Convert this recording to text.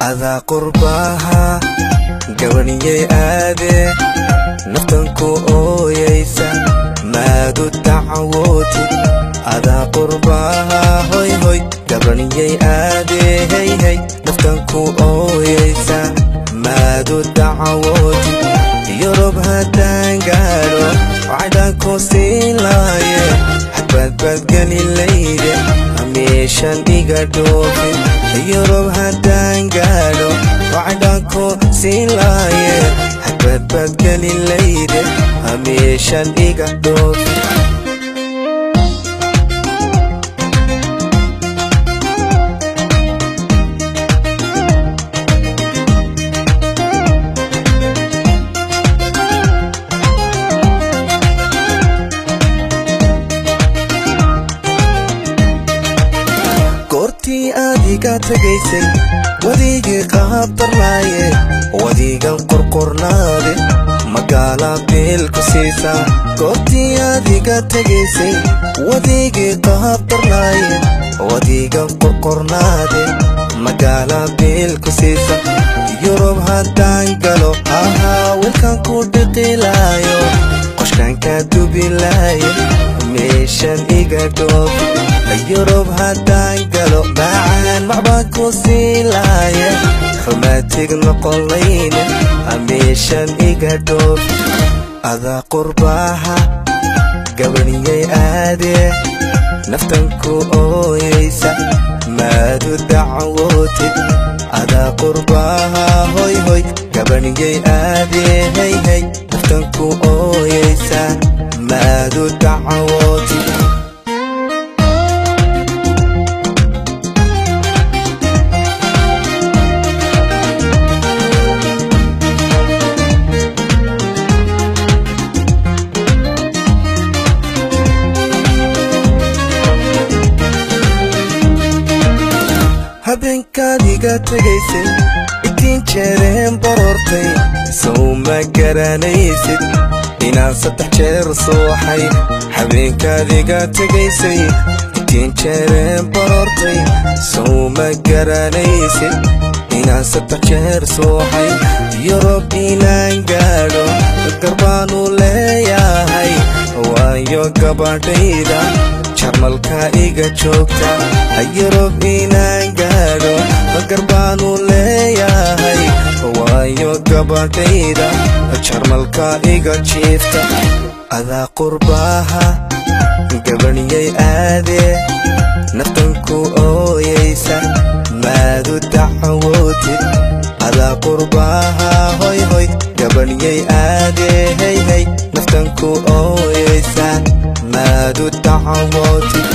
ada qurbaha gabaniyay aade naftanku ooyaysa maadu dacwooti ada qurbaha hoy hoy gabaniyay aade hey hey naftanku ooyaysa maadu dacwooti yurub haddaan gaadho wacdaan ku siin laaye xadbaad galilayde hamiishan iga dhoofin yurub haddaan gaadho wacdaan ku siin laaye xadbaad galilayde hamiishan iga dhoofin goortii adiga tagaysay wadigii qaabtarlaaye wadigan qorqornaade magaala beelku siisa goortii adiga tagaysay wadigii qaabtarlaaye wadigan qorqornaade magaala beelku siisa yurub haddaan galo ahaa wilkan ku dhiqilaayo qoshkanka dubilaaye meeshan iga dhoofi yurub haddaan galo macaan macbaan ku siilaaye rumaatig noqolayne hamiishan iga dhoofi ada qurbaha gabaniyay aade naftanku ooyaysa maadu dacwootid ada qurbaha hoy hoy gabaniyay aade hey hey naftanku ooyaysa maadu dacwootid habeenkaadiga tagaysay intiin jeereen baroortay sow ma garanaysid inaan 3 jeer suuxay habeenkaadiga tagaysay intiin jeereen baroortay sow ma garanaysid inaan 3 jeer suuxay yurub inaan gaadho garbaanu leeyahay waayo gabadhayda jarmalka iga joogta yurub inaan gaadho garbaanu leeyahay waayo gabadhayda jarmalka iga jiifta ada qurbaha gabaniyay aade naftanku ooyaysa maadu dacwootid ada qurbaha hoy hoy gabaniyay aade hey hey naftanku ooyaysa maadu dacwootid